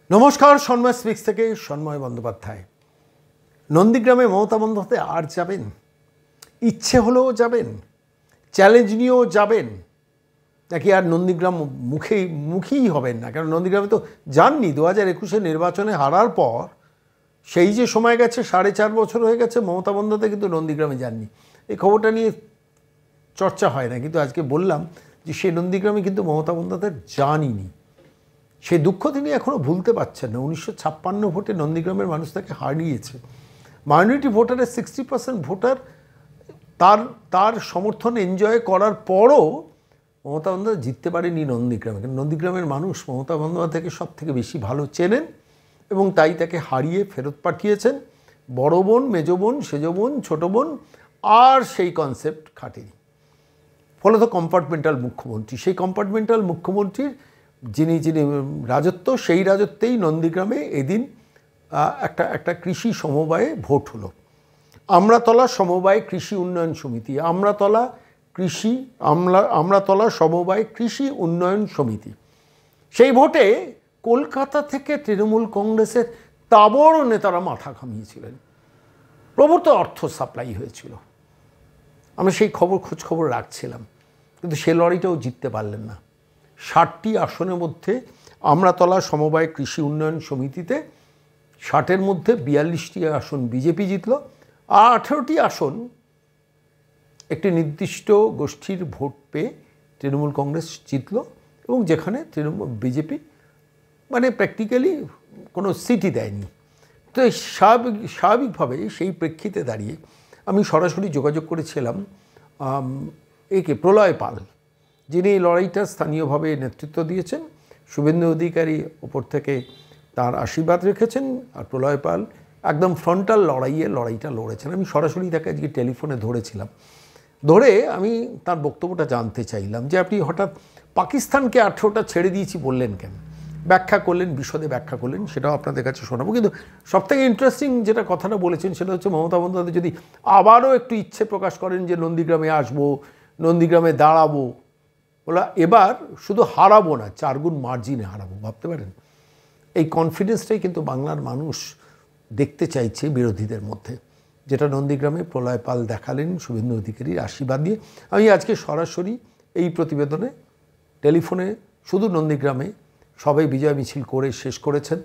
নমস্কার, সন্ময় স্পিক্স থেকে সন্ময় বন্দ্যোপাধ্যায়। নন্দীগ্রামে মমতা বন্দ্যোপাধ্যায় আর যাবেন? ইচ্ছে হলেও যাবেন? চ্যালেঞ্জ নিয়েও যাবেন? নাকি আর নন্দীগ্রাম মুখেই হবেন না? কারণ নন্দীগ্রামে তো যাননি 2021 নির্বাচনে হারার পর। সেই যে সময় গেছে, 4.5 বছর হয়ে গেছে, মমতা বন্দ্যোপাধ্যায় কিন্তু নন্দীগ্রামে যাননি। এই খবরটা নিয়ে চর্চা হয় না, কিন্তু আজকে বললাম যে সে নন্দীগ্রামে কিন্তু মমতা বন্দ্যোপাধ্যায় যানইনি। সেই দুঃখ তিনি এখনও ভুলতে পারছেন না। 1956 ভোটে নন্দীগ্রামের মানুষ তাকে হারিয়েছে। মাইনরিটি ভোটারের 60% ভোটার তার সমর্থন এনজয় করার পরও মমতা বন্দ্যোপাধ্যায় জিততে পারেনি নন্দীগ্রামে। কারণ নন্দীগ্রামের মানুষ মমতা বন্দ্যোপাধ্যায়কে সব থেকে বেশি ভালো চেনেন এবং তাই তাকে হারিয়ে ফেরত পাঠিয়েছেন। বড় বোন, মেজ বোন, সেজ বোন, ছোটো বোন আর সেই কনসেপ্ট খাটেনি। ফলত কম্পার্টমেন্টাল মুখ্যমন্ত্রী, সেই কম্পার্টমেন্টাল মুখ্যমন্ত্রীর যিনি রাজত্ব, সেই রাজত্বেই নন্দীগ্রামে এদিন একটা কৃষি সমবায়ে ভোট হলো। আমরাতলা সমবায় কৃষি উন্নয়ন সমিতি, আমরাতলা সমবায় কৃষি উন্নয়ন সমিতি। সেই ভোটে কলকাতা থেকে তৃণমূল কংগ্রেসের তাবড় নেতারা মাথা ঘামিয়েছিলেন। প্রভূত অর্থ সাপ্লাই হয়েছিল। আমি সেই খোঁজখবর রাখছিলাম, কিন্তু সে লড়াইটাও জিততে পারলেন না। 60টি আসনের মধ্যে আমরাতলা সমবায় কৃষি উন্নয়ন সমিতিতে 60-এর মধ্যে 42টি আসন বিজেপি জিতল, আর 18টি আসন একটি নির্দিষ্ট গোষ্ঠীর ভোট পেয়ে তৃণমূল কংগ্রেস জিতল, এবং যেখানে বিজেপি প্র্যাকটিক্যালি কোনো সিটই দেয়নি। তো স্বাভাবিকভাবে সেই প্রেক্ষিতে দাঁড়িয়ে আমি সরাসরি যোগাযোগ করেছিলাম প্রলয় পাল, যিনি এই লড়াইটা স্থানীয়ভাবে নেতৃত্ব দিয়েছেন। শুভেন্দু অধিকারী ওপর থেকে তার আশীর্বাদ রেখেছেন, আর প্রলয় পাল একদম ফ্রন্টাল লড়াইটা লড়েছেন। আমি সরাসরি তাকে আজকে টেলিফোনে ধরেছিলাম। ধরে আমি তার বক্তব্যটা জানতে চাইলাম যে আপনি হঠাৎ পাকিস্তানকে 18টা ছেড়ে দিয়েছি বললেন কেন? ব্যাখ্যা করলেন, বিশদে ব্যাখ্যা করলেন, সেটাও আপনাদের কাছে শোনাবো। কিন্তু সবথেকে ইন্টারেস্টিং যেটা কথাটা বলেছেন সেটা হচ্ছে, মমতা বন্দ্যোপাধ্যায় যদি আবারও একটু ইচ্ছে প্রকাশ করেন যে নন্দীগ্রামে আসবো, নন্দীগ্রামে দাঁড়াবো, বলা এবার শুধু হারাবো না, 4 গুণ মার্জিনে হারাবো। ভাবতে পারেন? এই কনফিডেন্সটাই কিন্তু বাংলার মানুষ দেখতে চাইছে বিরোধীদের মধ্যে, যেটা নন্দীগ্রামে প্রলয় পাল দেখালেন শুভেন্দু অধিকারীর আশীর্বাদ দিয়ে। আমি আজকে সরাসরি এই প্রতিবেদনে টেলিফোনে শুধু নন্দীগ্রামে সবাই বিজয় মিছিল করে শেষ করেছেন,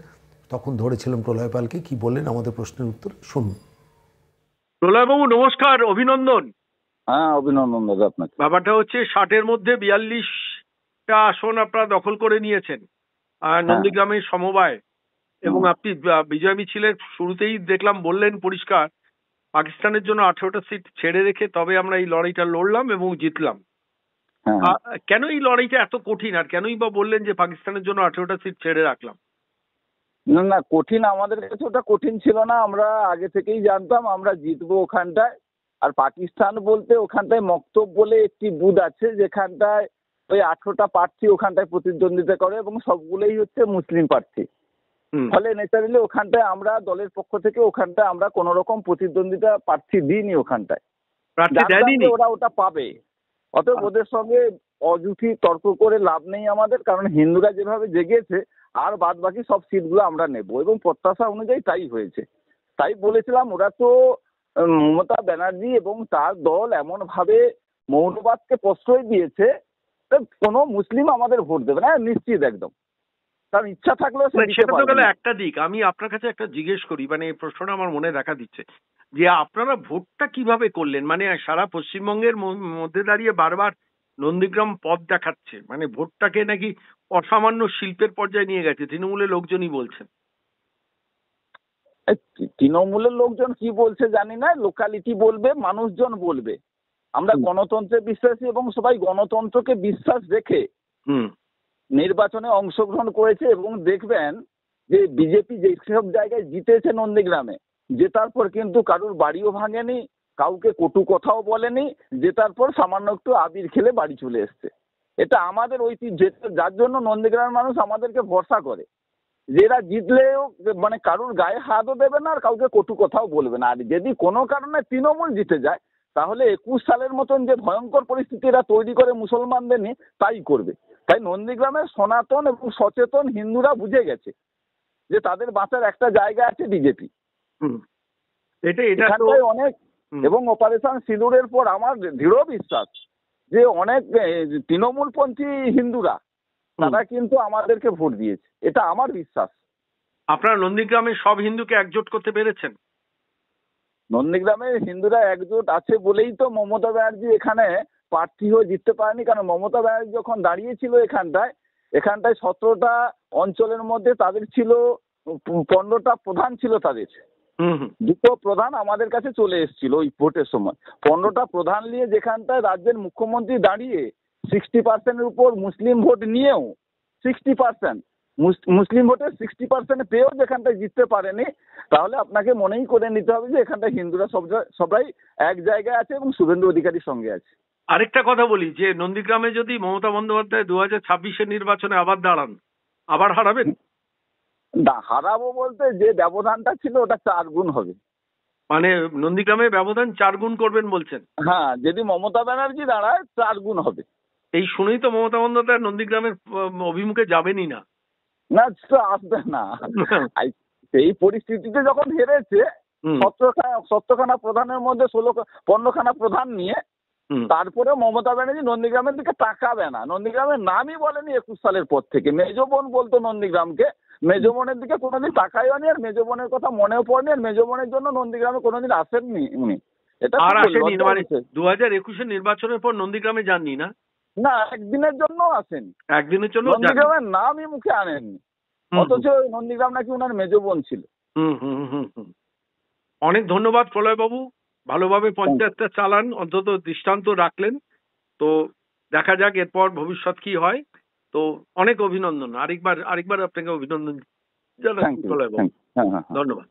তখন ধরেছিলাম প্রলয় পালকে। কি বললেন আমাদের প্রশ্নের উত্তর শুনুন। প্রলয়বাবু নমস্কার, অভিনন্দন। হ্যাঁ, অভিনন্দন দাদা আপনাকে। ব্যাপারটা হচ্ছে 60-এর মধ্যে 42টা আসন আপনারা দখল করে নিয়েছেন নন্দীগ্রামের সমবায়, এবং আপনি বিজয় মিছিলের শুরুতেই দেখলাম বললেন পরিষ্কার, পাকিস্তানের জন্য 18টা সিট ছেড়ে রেখে তবে আমরা এই লড়াইটা লড়লাম এবং জিতলাম। কেন এই লড়াইটা এত কঠিন, আর কেনই বা বললেন যে পাকিস্তানের জন্য 18টা সিট ছেড়ে রাখলাম? না, কঠিন আমাদের কাছে ওটা কঠিন ছিল না। আমরা আগে থেকেই জানতাম আমরা জিতবো ওখানটায়। আর পাকিস্তান বলতে ওখানটায় মক্তব বলে একটি বুথ আছে, যেখানটায় ওই 18টা প্রার্থী ওখানটায় প্রতিদ্বন্দ্বিতা করে এবং সবগুলোই হচ্ছে মুসলিম প্রার্থী। ফলে ন্যাচারালি ওখানটায় আমরা দলের পক্ষ থেকে ওখানটায় আমরা কোন রকম প্রতিদ্বন্দ্বিতা প্রার্থী দিইনি ওখানটায়। ওরা ওটা পাবে, অতএব ওদের সঙ্গে অযুথি তর্ক করে লাভ নেই আমাদের, কারণ হিন্দুরা যেভাবে জেগেছে আর বাদ বাকি সব সিটগুলো আমরা নেব, এবং প্রত্যাশা অনুযায়ী তাই হয়েছে। তাই বলেছিলাম, ওরা তো মমতা ব্যানার্জি এবং তার দল এমন ভাবে মৌলবাদকে প্রশ্রয় দিয়েছে, কোনো মুসলিম আমাদের ভোট দেবে না নিশ্চিত একদম। কারণ ইচ্ছা থাকলেও সেটা তো গেল একটা দিক। আমি আপনার কাছে একটা জিজ্ঞেস করি, এই প্রশ্নটা আমার মনে দেখা দিচ্ছে যে আপনারা ভোটটা কিভাবে করলেন? সারা পশ্চিমবঙ্গের মধ্যে দাঁড়িয়ে বারবার নন্দীগ্রাম পথ দেখাচ্ছে, ভোটটাকে নাকি অসামান্য শিল্পের পর্যায়ে নিয়ে গেছে, তৃণমূলের লোকজনই বলছেন। তৃণমূলের লোকজন কি বলছে জানি না, লোকালিটি বলবে, মানুষজন বলবে। আমরা গণতন্ত্রে বিশ্বাসী এবং সবাই গণতন্ত্রকে বিশ্বাস রেখে নির্বাচনে অংশগ্রহণ করেছে। এবং দেখবেন যে বিজেপি যেসব জায়গায় জিতেছে নন্দীগ্রামে, জেতার পর কিন্তু কারুর বাড়িও ভাঙেনি, কাউকে কটু কথাও বলেনি, জেতার পর সামান্য একটু আবির খেলে বাড়ি চলে এসছে। এটা আমাদের ঐতিহ্য, যার জন্য নন্দীগ্রামের মানুষ আমাদেরকে ভরসা করে। যেটা জিতলেও কারুর গায়ে হাতও দেবে না আর কাউকে কটু কথাও বলবে না। আর যদি কোনো কারণে তৃণমূল জিতে যায়, তাহলে 21 সালের মতন যে ভয়ঙ্কর পরিস্থিতি এরা তৈরি করে মুসলমানদের নিয়ে, তাই করবে। তাই নন্দীগ্রামের সনাতন এবং সচেতন হিন্দুরা বুঝে গেছে যে তাদের বাঁচার একটা জায়গা আছে বিজেপি। হুম। এটা তো এখানটায় অনেক, এবং অপারেশন সিঁদুরের পর আমার দৃঢ় বিশ্বাস যে অনেক তৃণমূলপন্থী হিন্দুরা তারা কিন্তু আমাদেরকে ভোট দিয়েছে, এটা আমার বিশ্বাস। আপনারা নন্দীগ্রামে সব হিন্দুকে একজোট করতে পেরেছেন? নন্দীগ্রামের হিন্দুরা একজোট আছে বলেই তো মমতা ব্যানার্জি এখানে প্রার্থী হয়ে জিততে পারেনি। কারণ মমতা ব্যানার্জি যখন দাঁড়িয়েছিল এখানটায় 17টা অঞ্চলের মধ্যে তাদের ছিল 15টা প্রধান ছিল তাদের। দুটো প্রধান আমাদের কাছে চলে এসেছিল ওই ভোটের সময়। 15টা প্রধান নিয়ে যেখানটায় রাজ্যের মুখ্যমন্ত্রী দাঁড়িয়ে 60%-এর উপর মুসলিম ভোট নিয়েও 60% মুসলিম ভোটের 60% পেয়েও যেখানটায় জিততে পারেনি, তাহলে আপনাকে মনেই করে নিতে হবে যে এখানটায় হিন্দুরা সবাই এক জায়গায় আছে এবং শুভেন্দু অধিকারীর সঙ্গে আছে। আরেকটা কথা বলি, যে নন্দীগ্রামে যদি মমতা বন্দ্যোপাধ্যায় 2026-এর নির্বাচনে আবার দাঁড়ান, আবার হারাবেন? না, হারাবো বলতে যে ব্যবধানটা ছিল ওটা 4 গুণ হবে। মানে নন্দীগ্রামে ব্যবধান 4 গুণ করবেন বলছেন? হ্যাঁ, যদি মমতা ব্যানার্জি দাঁড়ায় 4 গুণ হবে। এই শুনেই তো মমতা বন্দ্যোপাধ্যায় নন্দীগ্রামের অভিমুখে যাবেনই না। না, তো আসবে না। সেই পরিস্থিতিতে যখন হেরেছে 17খানা প্রধানের মধ্যে 15খানা প্রধান নিয়ে, তারপরে মমতা ব্যানার্জি নন্দীগ্রামের দিকে তাকাবে না। নন্দীগ্রামের নামই বলেনি 21 সালের পর থেকে। মেজবোন বলতো নন্দীগ্রামকে, মেজবোনের দিকে কোনোদিন তাকায়নি, আর মেজবোনের কথা মনেও পড়েনি, আর মেজবোনের জন্য নন্দীগ্রামে কোনোদিন আসেননি উনি। এটা আর আসেনি, মানে 2021-এর নির্বাচনের পর নন্দীগ্রামে যাননি না? না, একদিনের জন্য আসেন, একদিনের জন্য নন্দীগ্রামের নামই মুখে আনেননি, অথচ নন্দীগ্রাম নাকি ওনার মেজবোন ছিল। অনেক ধন্যবাদ প্রলয় বাবু, ভালোভাবে পঞ্চায়েতটা চালান, অন্তত দৃষ্টান্ত রাখলেন। তো দেখা যাক এরপর ভবিষ্যৎ কি হয়। তো অনেক অভিনন্দন, আরেকবার আপনাকে অভিনন্দন জানাচ্ছি প্রলয় বাবু। ধন্যবাদ।